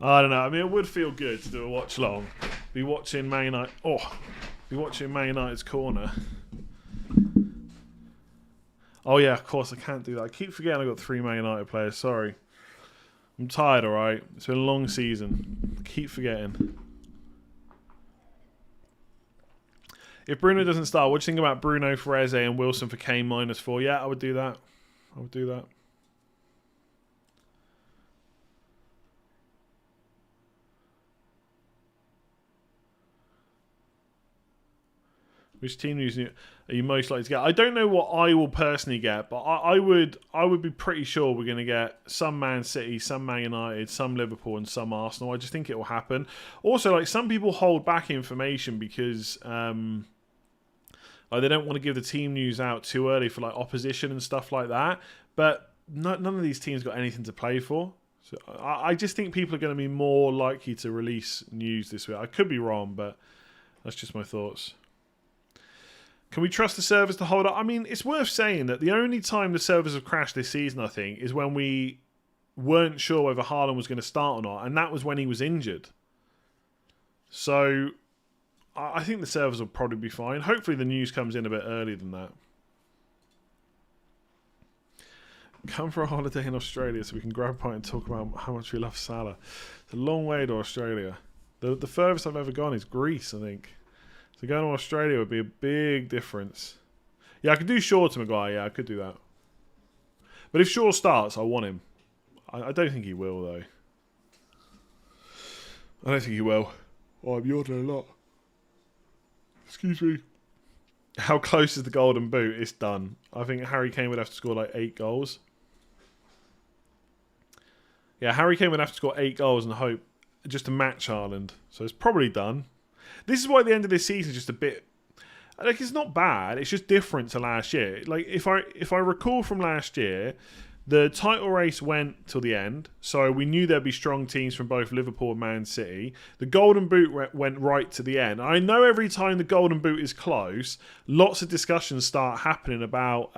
I don't know. I mean, it would feel good to do a watch long. Be watching Man United. Be watching Man United's corner. Oh yeah, of course I can't do that. I keep forgetting I've got 3 Man United players. Sorry. I'm tired, alright? It's been a long season. I keep forgetting. If Bruno doesn't start, what do you think about Bruno, Fereze and Wilson for Kane -4? Yeah, I would do that. Which team are you most likely to get? I don't know what I will personally get, but I would be pretty sure we're going to get some Man City, some Man United, some Liverpool, and some Arsenal. I just think it will happen. Also, like some people hold back information because they don't want to give the team news out too early for like opposition and stuff like that. But none of these teams got anything to play for. So I just think people are going to be more likely to release news this week. I could be wrong, but that's just my thoughts. Can we trust the servers to hold up? I mean, it's worth saying that the only time the servers have crashed this season, I think, is when we weren't sure whether Haaland was going to start or not, and that was when he was injured. So I think the servers will probably be fine. Hopefully the news comes in a bit earlier than that. Come for a holiday in Australia so we can grab a pint and talk about how much we love Salah. It's a long way to Australia. The furthest I've ever gone is Greece, I think. So going to Australia would be a big difference. Yeah, I could do Shaw to Maguire. Yeah, I could do that. But if Shaw starts, I want him. I don't think he will, though. I don't think he will. Oh, I'm yawning a lot. Excuse me. How close is the golden boot? It's done. I think Harry Kane would have to score like 8 goals. Yeah, Harry Kane would have to score 8 goals and hope just to match Haaland. So it's probably done. This is why the end of this season is just a bit... Like, it's not bad. It's just different to last year. Like, if I recall from last year, the title race went till the end. So we knew there'd be strong teams from both Liverpool and Man City. The Golden Boot went right to the end. I know every time the Golden Boot is close, lots of discussions start happening about...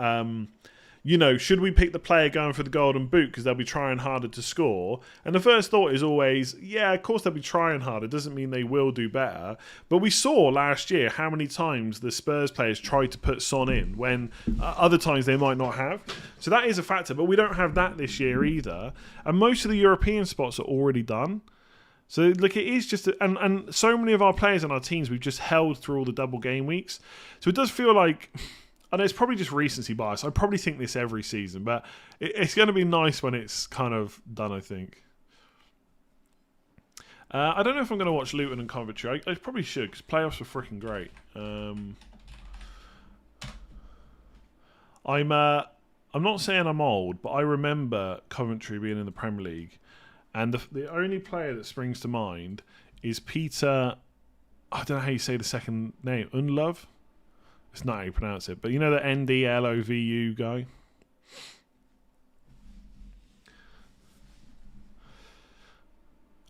should we pick the player going for the golden boot because they'll be trying harder to score? And the first thought is always, yeah, of course they'll be trying harder. It doesn't mean they will do better. But we saw last year how many times the Spurs players tried to put Son in when other times they might not have. So that is a factor. But we don't have that this year either. And most of the European spots are already done. So look, it is just... And so many of our players on our teams, we've just held through all the double game weeks. So it does feel like... I know it's probably just recency bias. I probably think this every season, but it's going to be nice when it's kind of done, I think. I don't know if I'm going to watch Luton and Coventry. I probably should, because playoffs are freaking great. I'm not saying I'm old, but I remember Coventry being in the Premier League, and the only player that springs to mind is Peter... I don't know how you say the second name. Unlove? It's not how you pronounce it, but you know the NDLOVU guy?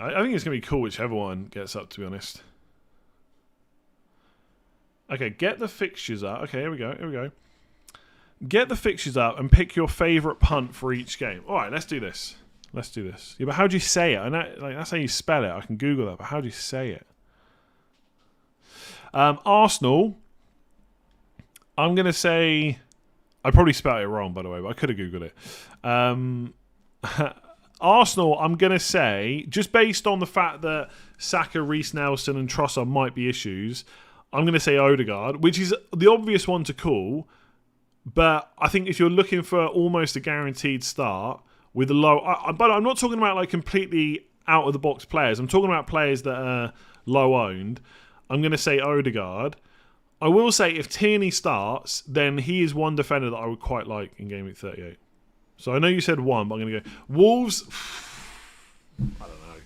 I think it's going to be cool whichever one gets up, to be honest. Okay, get the fixtures up. Okay, here we go. Get the fixtures up and pick your favourite punt for each game. All right, let's do this. Yeah, but how do you say it? I know, like, that's how you spell it. I can Google that, but how do you say it? Arsenal... I'm going to say... I probably spelled it wrong, by the way, but I could have Googled it. Arsenal, I'm going to say, just based on the fact that Saka, Reece Nelson and Trossard might be issues, I'm going to say Odegaard, which is the obvious one to call. But I think if you're looking for almost a guaranteed start, with a low... but I'm not talking about like completely out-of-the-box players. I'm talking about players that are low-owned. I'm going to say Odegaard. I will say if Tierney starts, then he is one defender that I would quite like in Game Week 38. So I know you said one, but I'm going to go... Wolves... I don't know.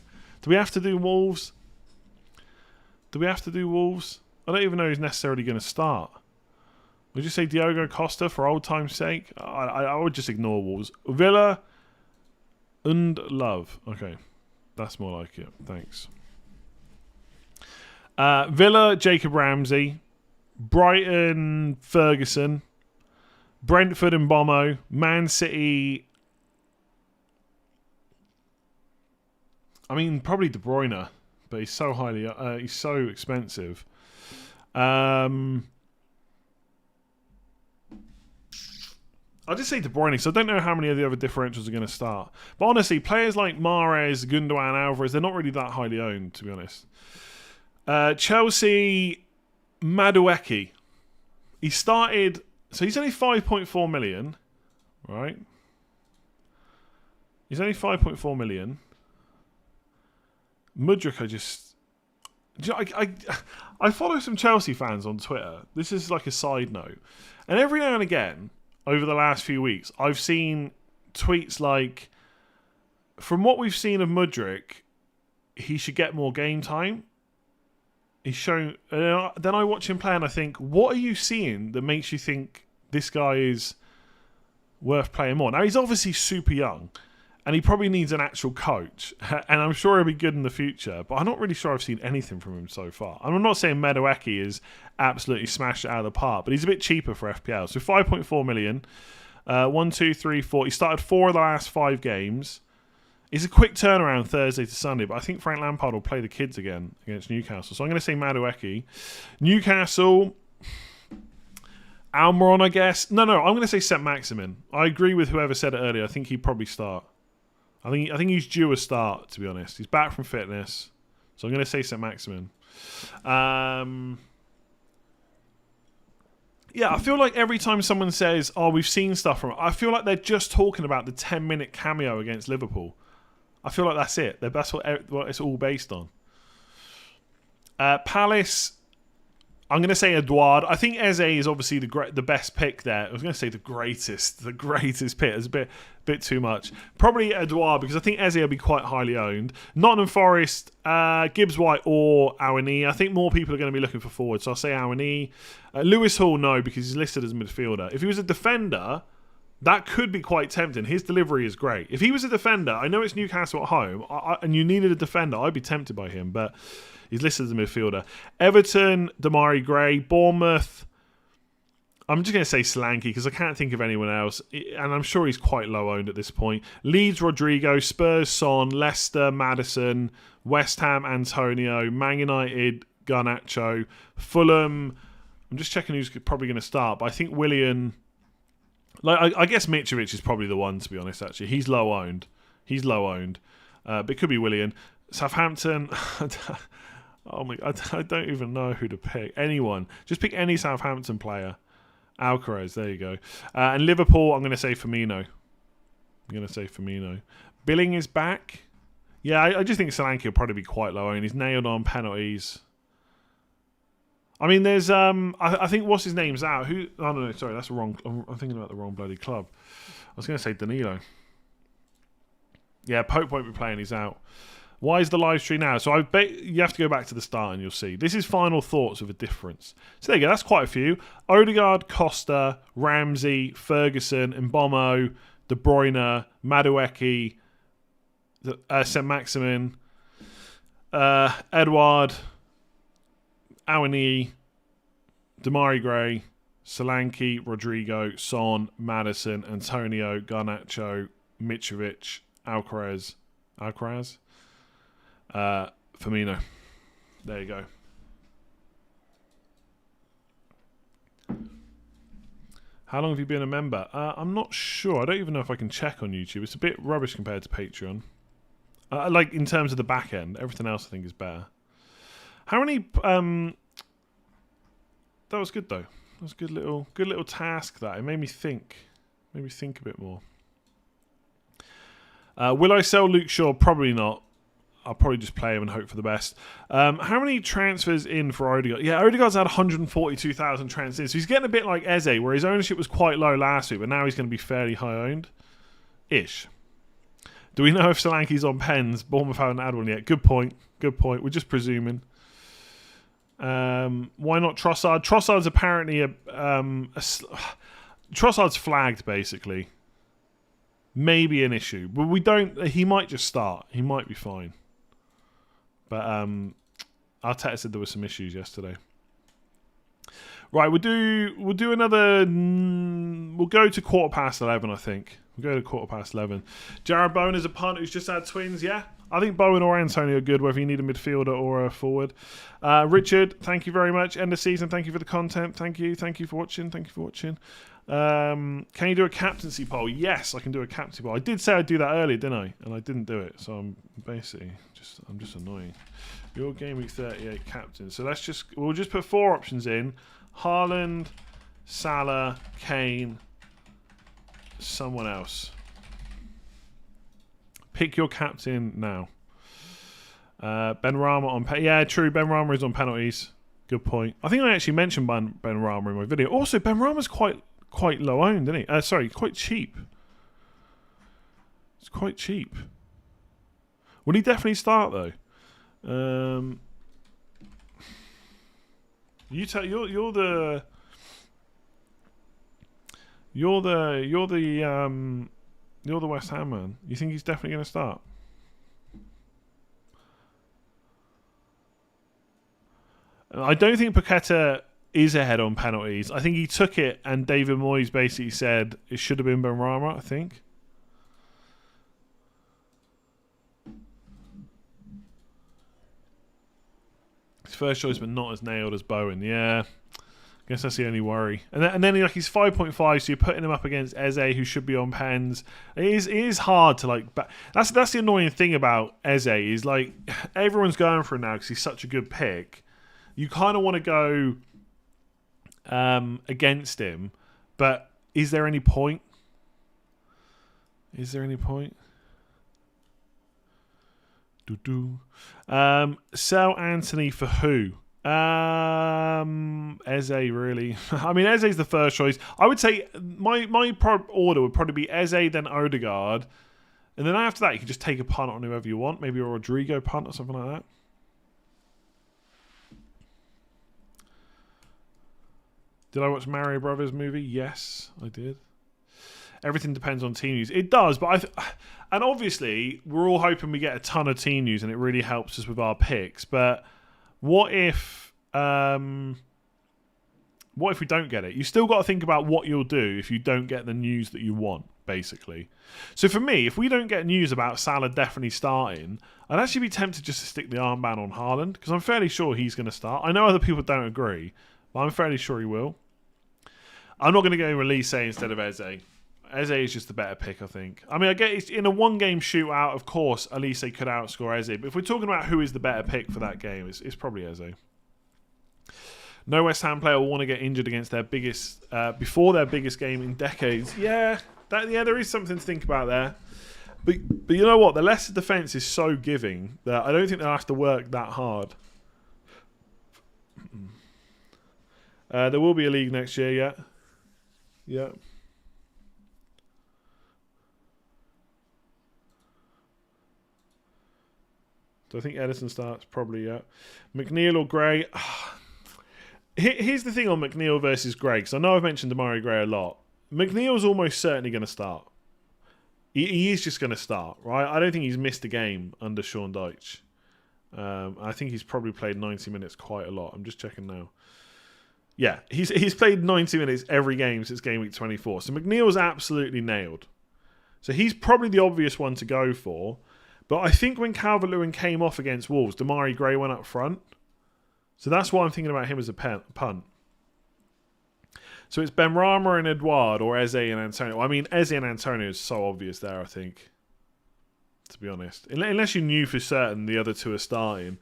Do we have to do Wolves? I don't even know who's necessarily going to start. Would you say Diogo Costa for old time's sake? I would just ignore Wolves. Villa and Love. Okay. That's more like it. Thanks. Villa, Jacob Ramsey. Brighton, Ferguson. Brentford and Bomo. Man City. I mean, probably De Bruyne, but he's so he's so expensive. I'll just say De Bruyne, because I don't know how many of the other differentials are going to start. But honestly, players like Mahrez, Gundogan, Alvarez, they're not really that highly owned, to be honest. Chelsea, Madueke. He started... So he's only 5.4 million, right? He's only 5.4 million. Mudryk, I follow some Chelsea fans on Twitter. This is like a side note. And every now and again, over the last few weeks, I've seen tweets like, from what we've seen of Mudryk, he should get more game time. He's shown... then I watch him play and I think, what are you seeing that makes you think this guy is worth playing more? Now, he's obviously super young. And he probably needs an actual coach. And I'm sure he'll be good in the future. But I'm not really sure I've seen anything from him so far. And I'm not saying Madueke is absolutely smashed it out of the park. But he's a bit cheaper for FPL. So 5.4 million. 1, 2, 3, 4. He started 4 of the last 5 games. It's a quick turnaround Thursday to Sunday. But I think Frank Lampard will play the kids again against Newcastle. So I'm going to say Madueke. Newcastle... Almiron, I guess. No. I'm going to say St. Maximin. I agree with whoever said it earlier. I think he'd probably start. I think he's due a start, to be honest. He's back from fitness. So I'm going to say St. Maximin. Yeah, I feel like every time someone says, oh, we've seen stuff from it, I feel like they're just talking about the 10-minute cameo against Liverpool. I feel like that's it. That's what it's all based on. Palace... I'm going to say Edouard. I think Eze is obviously the best pick there. I was going to say the greatest pick. It's a bit too much. Probably Edouard, because I think Eze will be quite highly owned. Nottingham Forest, Gibbs White or Awani. I think more people are going to be looking for forwards, so I'll say Awani. Lewis Hall, no, because he's listed as a midfielder. If he was a defender, that could be quite tempting. His delivery is great. If he was a defender, I know it's Newcastle at home, and you needed a defender, I'd be tempted by him, but... He's listed as a midfielder. Everton, Damari Gray. Bournemouth, I'm just going to say Solanke because I can't think of anyone else. And I'm sure he's quite low owned at this point. Leeds, Rodrigo. Spurs, Son. Leicester, Maddison. West Ham, Antonio. Man United, Garnacho. Fulham, I'm just checking who's probably going to start. But I think Willian... I guess Mitrovic is probably the one, to be honest, actually. He's low owned. But it could be Willian. Southampton... Oh my! I don't even know who to pick. Anyone. Just pick any Southampton player. Alcaraz, there you go. And Liverpool, I'm going to say Firmino. Billing is back. Yeah, I just think Solanke will probably be quite low, and he's nailed on penalties. I mean, there's I think what's his name's out. Who? Oh no, sorry, that's wrong. I'm thinking about the wrong bloody club. I was going to say Danilo. Yeah, Pope won't be playing. He's out. Why is the live stream now? So I bet you have to go back to the start and you'll see. This is final thoughts with a difference. So there you go. That's quite a few. Odegaard, Costa, Ramsey, Ferguson, Mbomo, De Bruyne, Madueke, St. Maximin, Edouard, Awani, Damari Gray, Solanke, Rodrigo, Son, Maddison, Antonio, Garnacho, Mitrovic, Alcaraz. Firmino. There you go. How long have you been a member? I'm not sure. I don't even know if I can check on YouTube. It's a bit rubbish compared to Patreon. Like in terms of the back end, everything else I think is better. How many? That was good though. That was a good little task. That it made me think. A bit more. Will I sell Luke Shaw? Probably not. I'll probably just play him and hope for the best. How many transfers in for Odegaard? Yeah, Odegaard's had 142,000 transfers. So he's getting a bit like Eze, where his ownership was quite low last week, but now he's going to be fairly high owned. Ish. Do we know if Solanke's on pens? Bournemouth haven't had one yet. Good point. Good point. We're just presuming. Why not Trossard? Trossard's apparently Trossard's flagged, basically. Maybe an issue. But we don't... He might just start. He might be fine. But Arteta said there were some issues yesterday. Right, we'll do another... We'll go to 11:15, I think. We'll go to 11:15. Jared Bowen is a punt who's just had twins, yeah? I think Bowen or Antonio are good, whether you need a midfielder or a forward. Richard, thank you very much. End of season, thank you for the content. Thank you. Thank you for watching. Thank you for watching. Can you do a captaincy poll? Yes, I can do a captaincy poll. I did say I'd do that earlier, didn't I? And I didn't do it, so I'm basically I'm just annoying. Your Gameweek 38 captain. So we'll just put 4 options in: Haaland, Salah, Kane, someone else. Pick your captain now. Ben Rama on yeah, true. Ben Rama is on penalties. Good point. I think I actually mentioned Ben Rama in my video. Also, Ben Rama's quite low owned, isn't he? Sorry, quite cheap. It's quite cheap. Will he definitely start though? You're the West Ham man. You think he's definitely going to start? I don't think Paqueta is ahead on penalties. I think he took it and David Moyes basically said it should have been Benrahma, I think. His first choice, but not as nailed as Bowen. Yeah. I guess that's the only worry. And then like he's 5.5, so you're putting him up against Eze, who should be on pens. It is hard to like. That's the annoying thing about Eze is like everyone's going for him now because he's such a good pick. You kind of want to go against him, but is there any point? Is there any point? Sell Anthony for who? Eze, really. I mean, Eze's the first choice. I would say my order would probably be Eze, then Odegaard. And then after that, you can just take a punt on whoever you want. Maybe a Rodrigo punt or something like that. Did I watch Mario Brothers movie? Yes, I did. Everything depends on team news. It does, but and obviously, we're all hoping we get a ton of team news and it really helps us with our picks. But what if we don't get it? You still got to think about what you'll do if you don't get the news that you want, basically. So for me, if we don't get news about Salah definitely starting, I'd actually be tempted just to stick the armband on Haaland because I'm fairly sure he's going to start. I know other people don't agree, but I'm fairly sure he will. I'm not going to go Elise instead of Eze. Eze is just the better pick, I think. I mean, I get it's in a one-game shootout, of course, Elise could outscore Eze. But if we're talking about who is the better pick for that game, it's probably Eze. No West Ham player will want to get injured against their biggest before their biggest game in decades. Yeah, there is something to think about there. But you know what? The Leicester defence is so giving that I don't think they'll have to work that hard. There will be a league next year, yeah. Yeah. So I think Edison starts, probably, yeah. McNeil or Gray. Here's the thing on McNeil versus Gray, because I know I've mentioned Damari Gray a lot. McNeil's almost certainly going to start. He is just going to start, right? I don't think he's missed a game under Sean Dyche. I think he's probably played 90 minutes quite a lot. I'm just checking now. Yeah, he's played 90 minutes every game since game week 24. So McNeil's absolutely nailed. So he's probably the obvious one to go for. But I think when Calvert-Lewin came off against Wolves, Damari Gray went up front. So that's why I'm thinking about him as a punt. So it's Benrahma and Edouard or Eze and Antonio. I mean, Eze and Antonio is so obvious there, I think. To be honest. Unless you knew for certain the other two are starting.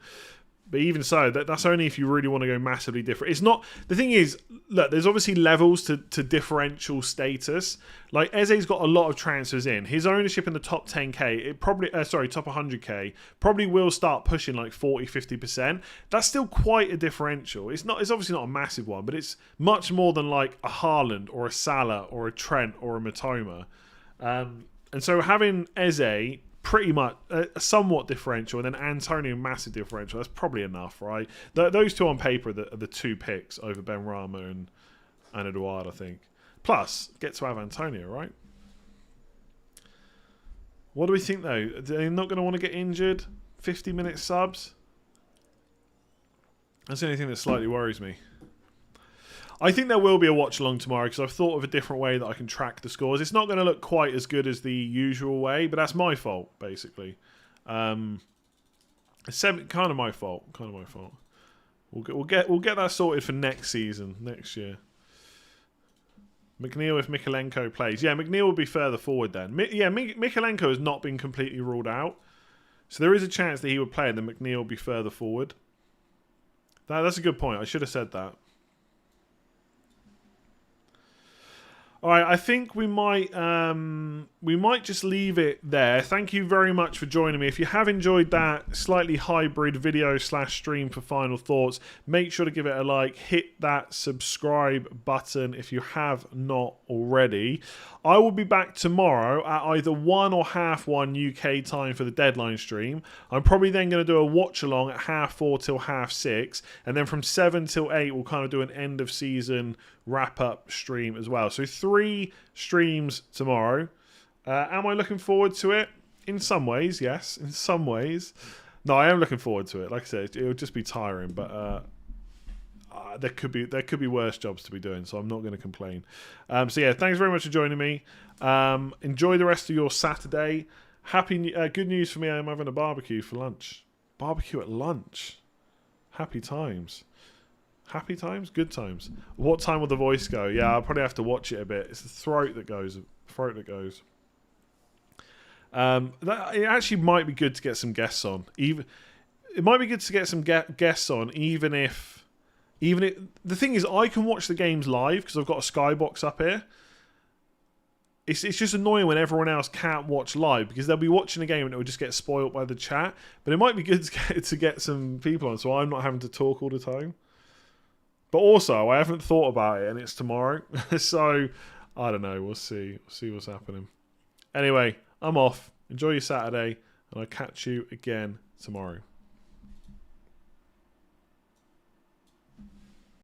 But even so, that's only if you really want to go massively different. It's not. The thing is, look, there's obviously levels to differential status. Like Eze's got a lot of transfers in. His ownership in the top 10k, it probably top 100k, probably will start pushing like 40-50%. That's still quite a differential. It's obviously not a massive one, but it's much more than like a Haaland or a Salah or a Trent or a Matoma. And so having Eze pretty much somewhat differential, and then Antonio massive differential. That's probably enough, right? Those two on paper are the two picks over Benrahma and Eduard, I think. Plus, get to have Antonio, right? What do we think though? They're not going to want to get injured. 50-minute subs. That's the only thing that slightly worries me. I think there will be a watch along tomorrow because I've thought of a different way that I can track the scores. It's not going to look quite as good as the usual way, but that's my fault, basically. It's kind of my fault. We'll get that sorted for next season, next year. McNeil if Mikalenko plays. Yeah, McNeil will be further forward then. Mikalenko has not been completely ruled out. So there is a chance that he would play and then McNeil will be further forward. That's a good point. I should have said that. All right, I think we might just leave it there. Thank you very much for joining me. If you have enjoyed that slightly hybrid video / stream for Final Thoughts, make sure to give it a like. Hit that subscribe button if you have not already. I will be back tomorrow at either 1 or 1:30 UK time for the deadline stream. I'm probably then going to do a watch along at 4:30 till 6:30, and then from 7 till 8 we'll kind of do an end of season wrap up stream as well. So 3 streams tomorrow. Am I looking forward to it? In some ways, yes. In some ways, no. I am looking forward to it. Like I said, it'll just be tiring, but there could be worse jobs to be doing, so I'm not going to complain. So yeah, thanks very much for joining me. Enjoy the rest of your Saturday. Good news for me. I'm having a barbecue for lunch. Barbecue at lunch. Happy times. Happy times? Good times. What time will the voice go? Yeah, I'll probably have to watch it a bit. It's the throat that goes. It actually might be good to get some guests on. It might be good to get some guests on, even if the thing is, I can watch the games live because I've got a skybox up here. It's just annoying when everyone else can't watch live because they'll be watching a game and it will just get spoiled by the chat. But it might be good to get some people on, so I'm not having to talk all the time. But also, I haven't thought about it, and it's tomorrow. So, I don't know. We'll see. We'll see what's happening. Anyway, I'm off. Enjoy your Saturday, and I'll catch you again tomorrow.